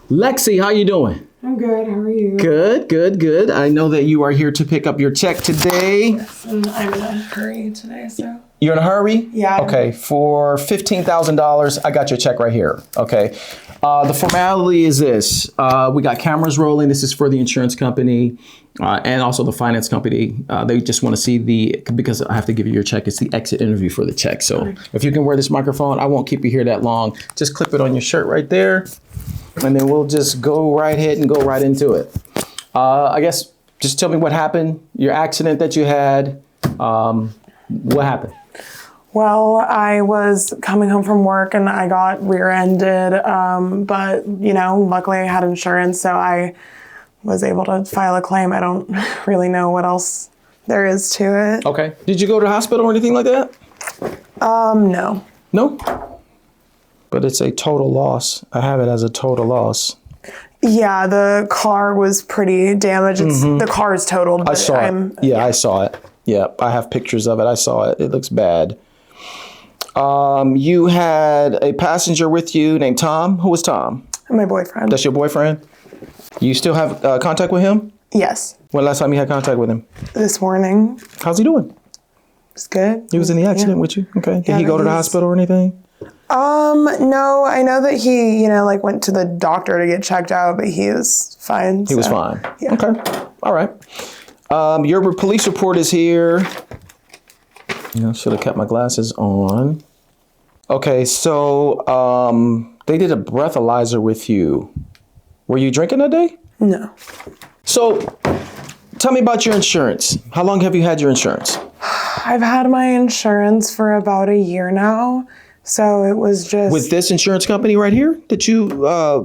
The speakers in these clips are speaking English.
Lexi, how you doing? I'm good. How are you? Good, good, good. I know that you are here to pick up your check today. Yes, and I'm in a hurry today, so. You're in a hurry? Yeah. Okay, for $15,000, I got your check right here. Okay. The formality is this. We got cameras rolling. This is for the insurance company and also the finance company. They just want to see because I have to give you your check. It's the exit interview for the check. So if you can wear this microphone, I won't keep you here that long. Just clip it on your shirt right there. And then we'll just go right ahead and go right into it. I guess just tell me what happened, your accident that you had. What happened? Well, I was coming home from work and I got rear-ended, but, luckily I had insurance, so I was able to file a claim. I don't really know what else there is to it. Okay. Did you go to the hospital or anything like that? No. No? But it's a total loss. I have it as a total loss. Yeah, the car was pretty damaged. The car is totaled. I saw it. Yeah, I saw it. Yeah, I have pictures of it. I saw it. It looks bad. You had a passenger with you named Tom. Who was Tom? My boyfriend. That's your boyfriend? You still have contact with him? Yes. When last time you had contact with him? This morning. How's he doing? It's good. He was in the accident with you? Okay. Did he go to the hospital or anything? No, I know that he, went to the doctor to get checked out, but he was fine. He was fine. Yeah. Okay. All right. Your police report is here. I should have kept my glasses on. Okay, so they did a breathalyzer with you. Were you drinking that day? No. So tell me about your insurance. How long have you had your insurance? I've had my insurance for about a year now. So it was just... With this insurance company right here that you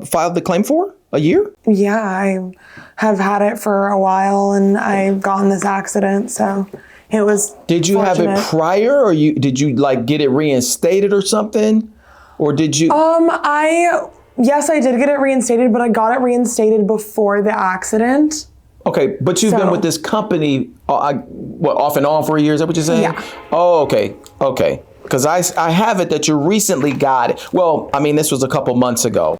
filed the claim for? A year? Yeah, I have had it for a while and I got in this accident, so it was Did you fortunate. have it prior or did you get it reinstated or something? Or did you... Yes, I did get it reinstated, but I got it reinstated before the accident. Okay, but you've been with this company, off and on for a year? Is that what you're saying? Yeah. Oh, okay. Okay. Because I have it that you recently got it. Well, I mean, this was a couple months ago.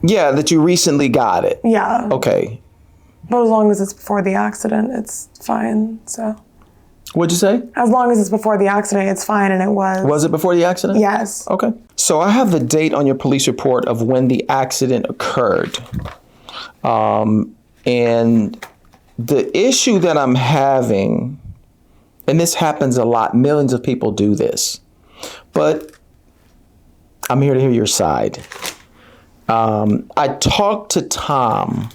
Yeah, that you recently got it. Yeah. Okay. But as long as it's before the accident, it's fine, so. What'd you say? As long as it's before the accident, it's fine, and it was. Was it before the accident? Yes. Okay. So I have the date on your police report of when the accident occurred. And the issue that I'm having, and this happens a lot, millions of people do this, but I'm here to hear your side. I talked to Tom,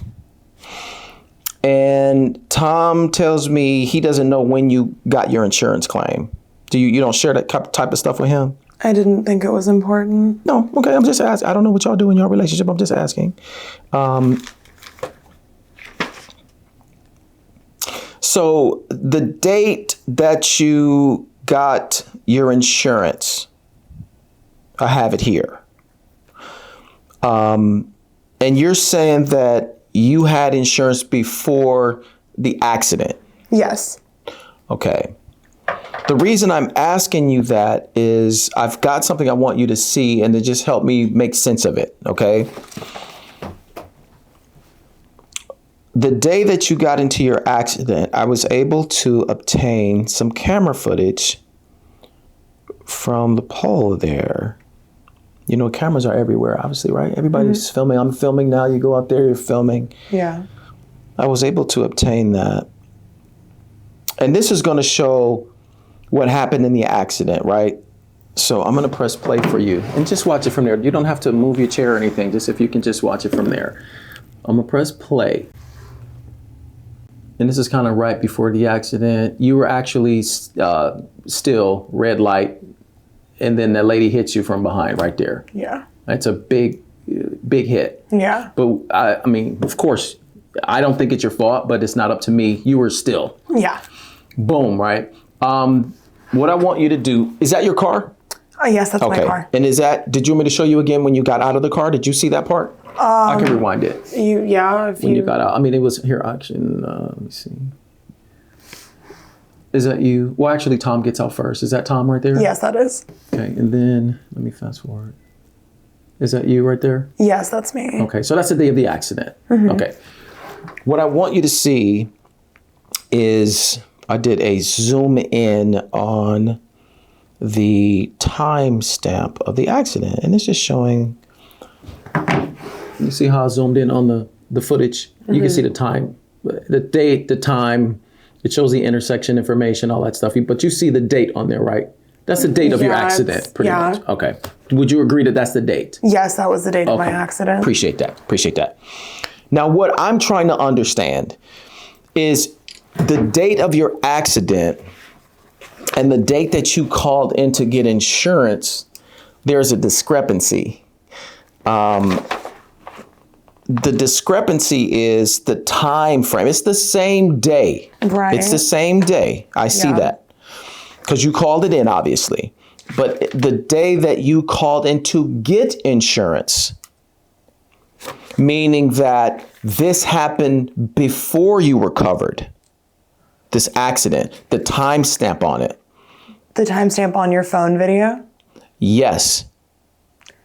and Tom tells me he doesn't know when you got your insurance claim. You don't share that type of stuff with him? I didn't think it was important. No, okay, I'm just asking. I don't know what y'all do in your relationship. I'm just asking. So the date that you got your insurance, I have it here. And you're saying that you had insurance before the accident? Yes. Okay. The reason I'm asking you that is I've got something I want you to see and to just help me make sense of it, okay? The day that you got into your accident, I was able to obtain some camera footage from the pole there. You know, cameras are everywhere, obviously, right? Everybody's filming. I'm filming now. You go out there, you're filming. Yeah. I was able to obtain that. And this is going to show what happened in the accident, right? So I'm going to press play for you and just watch it from there. You don't have to move your chair or anything, just if you can just watch it from there. I'm going to press play. And this is kind of right before the accident. You were actually still red light, and then that lady hits you from behind right there. Yeah. That's a big hit. Yeah. But I mean, of course, I don't think it's your fault, but it's not up to me. You were still. Yeah. Boom, right? What I want you to do, is that your car? Oh, yes, that's my car. And did you want me to show you again when you got out of the car? Did you see that part? I can rewind it. When you got out. I mean, it was here, actually, let me see. Is that you? Well, actually, Tom gets out first. Is that Tom right there? Yes, that is. Okay, and then, let me fast forward. Is that you right there? Yes, that's me. Okay, so that's the day of the accident. Okay. What I want you to see is I did a zoom in on the timestamp of the accident, and it's just showing. You see how I zoomed in on the footage? You can see the time, the date, the time. It shows the intersection information, all that stuff. But you see the date on there, right? That's the date of your accident, pretty much. Okay. Would you agree that that's the date? Yes, that was the date of my accident. Appreciate that. Appreciate that. Now, what I'm trying to understand is the date of your accident and the date that you called in to get insurance. There's a discrepancy. The discrepancy is the time frame. It's the same day. Right. It's the same day. I see that because you called it in, obviously. But the day that you called in to get insurance, meaning that this happened before you were covered, this accident, the timestamp on it. The timestamp on your phone video? Yes.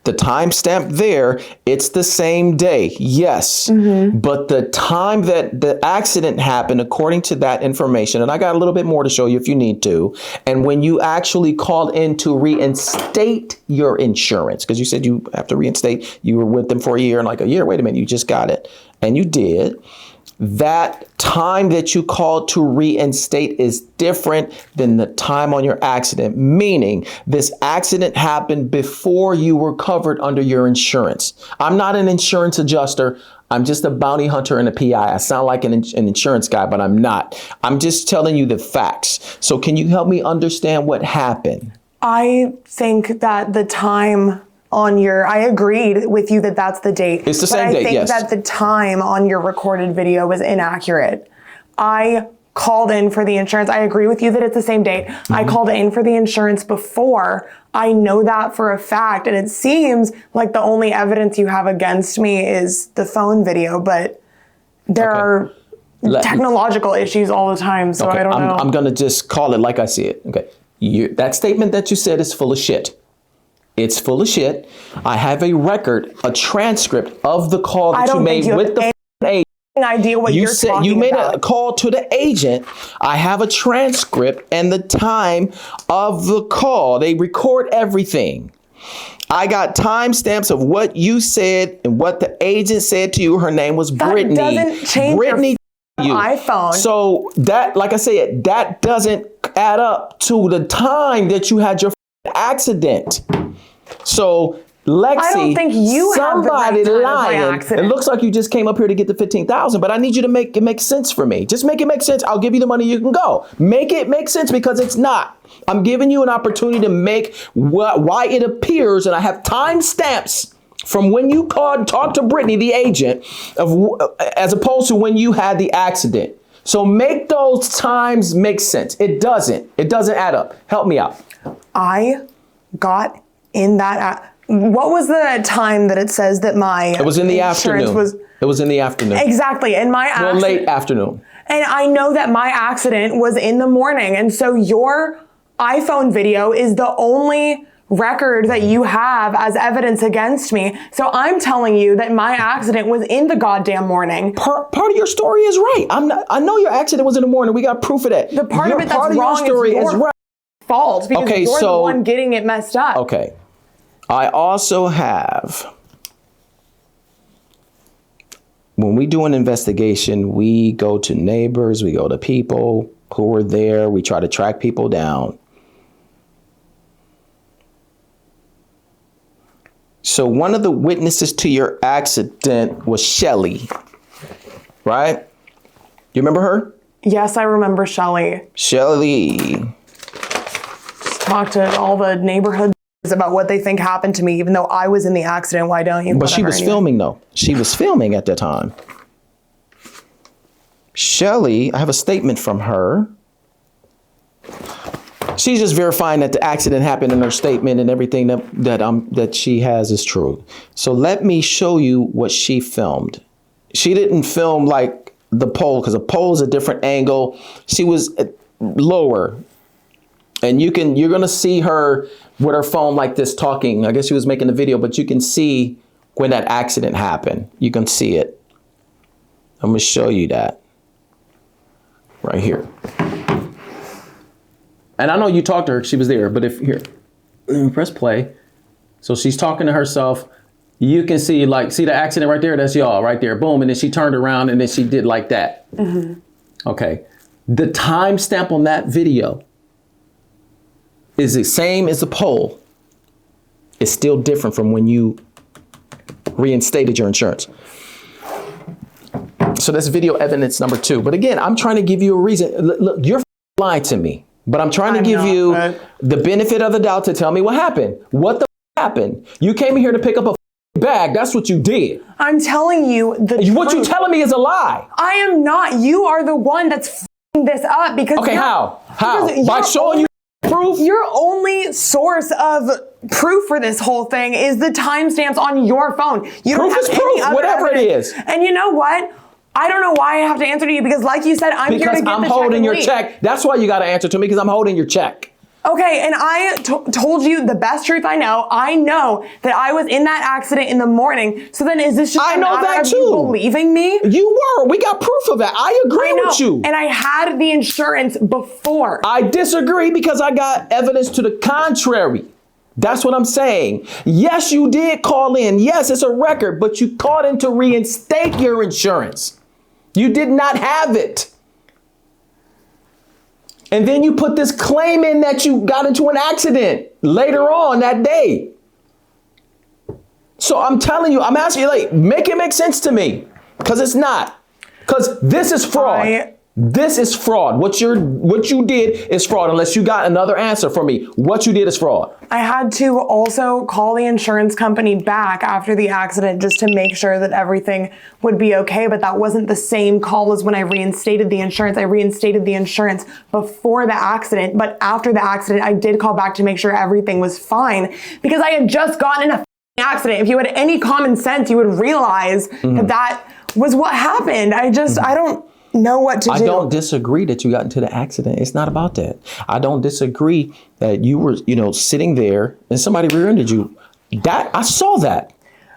The timestamp there, it's the same day, yes. But the time that the accident happened, according to that information, and I got a little bit more to show you if you need to, and when you actually called in to reinstate your insurance, because you said you have to reinstate, you were with them for a year, and like a year, wait a minute, you just got it, and you did. That time that you called to reinstate is different than the time on your accident, meaning this accident happened before you were covered under your insurance. I'm not an insurance adjuster. I'm just a bounty hunter and a PI. I sound like an insurance guy, but I'm not. I'm just telling you the facts. So can you help me understand what happened? I think that the time on your, I agreed with you that that's the date. It's the same date, yes. I think that the time on your recorded video was inaccurate. I called in for the insurance. I agree with you that it's the same date. I called in for the insurance before. I know that for a fact. And it seems like the only evidence you have against me is the phone video, but there are technological issues all the time. So I don't know. I'm going to just call it like I see it. Okay. That statement that you said is full of shit. It's full of shit. I have a record, a transcript of the call that you made with the agent. Idea what you're talking about. You made a call to the agent. I have a transcript and the time of the call. They record everything. I got timestamps of what you said and what the agent said to you. Her name was Brittany. That doesn't change Brittany your iPhone. So that, like I said, that doesn't add up to the time that you had your accident. So Lexi, I don't think you somebody have the right lying. It looks like you just came up here to get the $15,000, but I need you to make it make sense for me. Just make it make sense. I'll give you the money. You can go. Make it make sense because it's not. I'm giving you an opportunity to make why it appears, and I have timestamps from when you called and talked to Brittany, the agent, as opposed to when you had the accident. So make those times make sense. It doesn't. It doesn't add up. Help me out. I got in that. What was the time that it says that my It was in the afternoon. It was in the afternoon. Exactly. And my accident. Well, late afternoon. And I know that my accident was in the morning. And so your iPhone video is the only record that you have as evidence against me. So I'm telling you that my accident was in the goddamn morning. Part of your story is right. I know your accident was in the morning. We got proof of that. The part of it that's wrong is your fault because you're the one getting it messed up. Okay. I also have, when we do an investigation, we go to neighbors, we go to people who were there, we try to track people down. So one of the witnesses to your accident was Shelly, right? You remember her? Yes, I remember Shelly. Shelly. Just talked to all the neighborhood about what they think happened to me, even though I was in the accident. Why don't you? But she was filming though. She was filming at the time. Shelly, I have a statement from her. She's just verifying that the accident happened in her statement and everything that she has is true. So let me show you what she filmed. She didn't film like the pole because a pole is a different angle. She was lower. And you're gonna see her with her phone like this talking. I guess she was making the video, but you can see when that accident happened. You can see it. I'm gonna show you that right here. And I know you talked to her, she was there, but if here, let me press play. So she's talking to herself. You can see see the accident right there? That's y'all right there, boom. And then she turned around and then she did like that. Mm-hmm. Okay, the timestamp on that video is the same as the poll. It's still different from when you reinstated your insurance. So that's video evidence number 2. But again, I'm trying to give you a reason. Look, you're lying to me, but I'm trying to give you the benefit of the doubt to tell me what happened. What the happened? You came in here to pick up a bag. That's what you did. I'm telling you the truth. What you telling me is a lie. I am not. You are the one that's this up because. Okay, how? By showing you proof? Your only source of proof for this whole thing is the timestamps on your phone. You don't have any other whatever evidence. it is. And you know what? I don't know why I have to answer to you because, like you said, I'm here to get the check. Because I'm holding your check. That's why you got to answer to me, because I'm holding your check. Okay, and I told you the best truth I know. I know that I was in that accident in the morning. So then is this just a matter of you believing me? You were. We got proof of that. I agree with you. And I had the insurance before. I disagree because I got evidence to the contrary. That's what I'm saying. Yes, you did call in. Yes, it's a record, but you called in to reinstate your insurance. You did not have it. And then you put this claim in that you got into an accident later on that day. So I'm telling you, I'm asking you, like, make it make sense to me, because it's not. Because this is fraud. This is fraud. What you did is fraud, unless you got another answer for me. What you did is fraud. I had to also call the insurance company back after the accident just to make sure that everything would be okay, but that wasn't the same call as when I reinstated the insurance. I reinstated the insurance before the accident, but after the accident, I did call back to make sure everything was fine because I had just gotten in a accident. If you had any common sense, you would realize that was what happened. I don't know what to do. I don't disagree that you got into the accident. It's not about that. I don't disagree that you were, sitting there and somebody rear-ended you. That I saw that.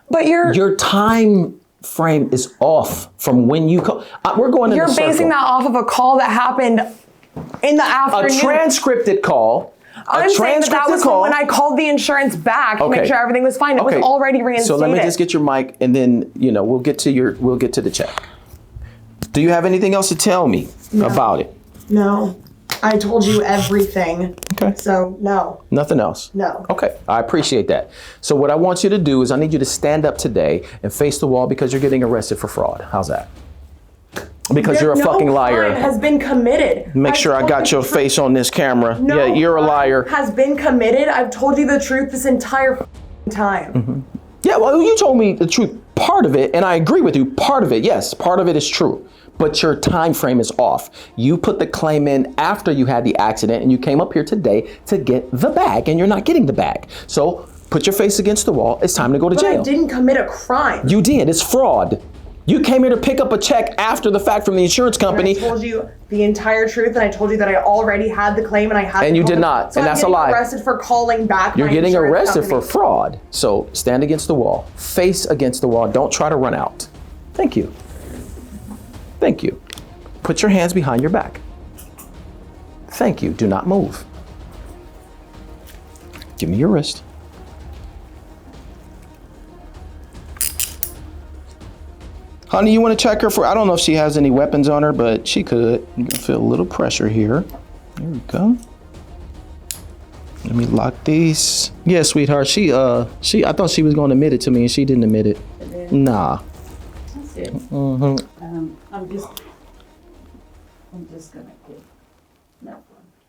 But your time frame is off from when you call. We're going in a circle. You're basing that off of a call that happened in the afternoon. A transcripted call. I'm saying that was when I called the insurance back to make sure everything was fine. It was already reinstated. So let me just get your mic, and then we'll get to the check. Do you have anything else to tell me about it? No. I told you everything. Okay. So, no. Nothing else? No. Okay. I appreciate that. So what I want you to do is I need you to stand up today and face the wall because you're getting arrested for fraud. How's that? Because you're a fucking liar. No crime has been committed. Make sure I got your face on this camera. No, yeah, you're a liar. Has been committed. I've told you the truth this entire time. Mm-hmm. Yeah, well, you told me the truth. Part of it, and I agree with you, part of it, yes, part of it is true. But your time frame is off. You put the claim in after you had the accident and you came up here today to get the bag and you're not getting the bag. So put your face against the wall. It's time to go to jail. I didn't commit a crime. You did. It's fraud. You came here to pick up a check after the fact from the insurance company. I told you the entire truth, and I told you that I already had the claim and I had. And you did not, and that's a lie. I'm getting arrested for calling back. You're getting arrested for fraud. So stand against the wall, face against the wall. Don't try to run out. Thank you. Thank you. Put your hands behind your back. Thank you. Do not move. Give me your wrist. Honey, you want to check her for, I don't know if she has any weapons on her, but she could. You can feel a little pressure here. There we go. Let me lock these. Yeah, sweetheart, I thought she was going to admit it to me and she didn't admit it. Nah. That's it. Mm-hmm. I'm just gonna give that one.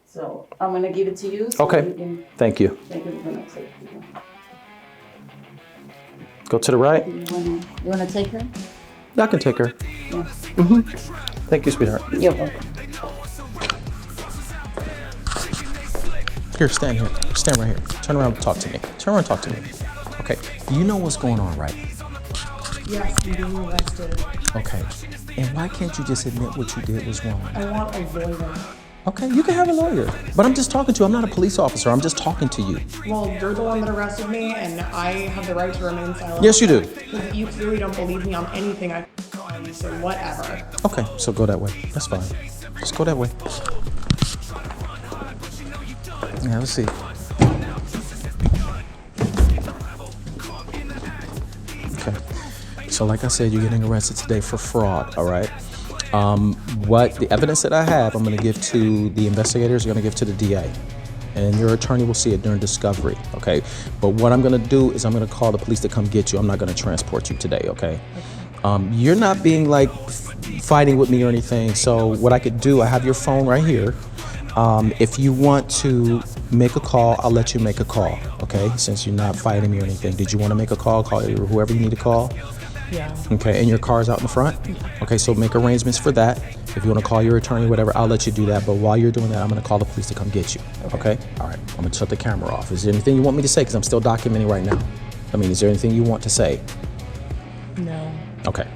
So I'm gonna give it to you. So okay. You can thank you. take it when I take it. Go to the right. You wanna take her? I can take her. Yeah. Mm-hmm. Thank you, sweetheart. You're welcome. Here, stand here. Stand right here. Turn around and talk to me. Turn around and talk to me. Okay. You know what's going on, right? Yes, I'm being arrested. Okay. And why can't you just admit what you did was wrong? I want a lawyer. Okay, you can have a lawyer, but I'm just talking to you. I'm not a police officer. I'm just talking to you. Well, you're the one that arrested me, and I have the right to remain silent. Yes, you do. Because you clearly don't believe me on anything I tell you, so whatever. Okay, so go that way. That's fine. Just go that way. Yeah, let's see. Okay. So like I said, you're getting arrested today for fraud, all right? What the evidence that I have, I'm going to give to the investigators, you're going to give to the DA. And your attorney will see it during discovery, okay? But what I'm going to do is I'm going to call the police to come get you. I'm not going to transport you today, okay? You're not being like fighting with me or anything. So what I could do, I have your phone right here. If you want to make a call, I'll let you make a call, okay? Since you're not fighting me or anything. Did you want to make a call? Call whoever you need to call? Yeah. Okay, and your car's out in the front? Okay, so make arrangements for that. If you want to call your attorney, whatever, I'll let you do that. But while you're doing that, I'm going to call the police to come get you, okay? All right, I'm going to shut the camera off. Is there anything you want me to say? Because I'm still documenting right now. I mean, is there anything you want to say? No. Okay,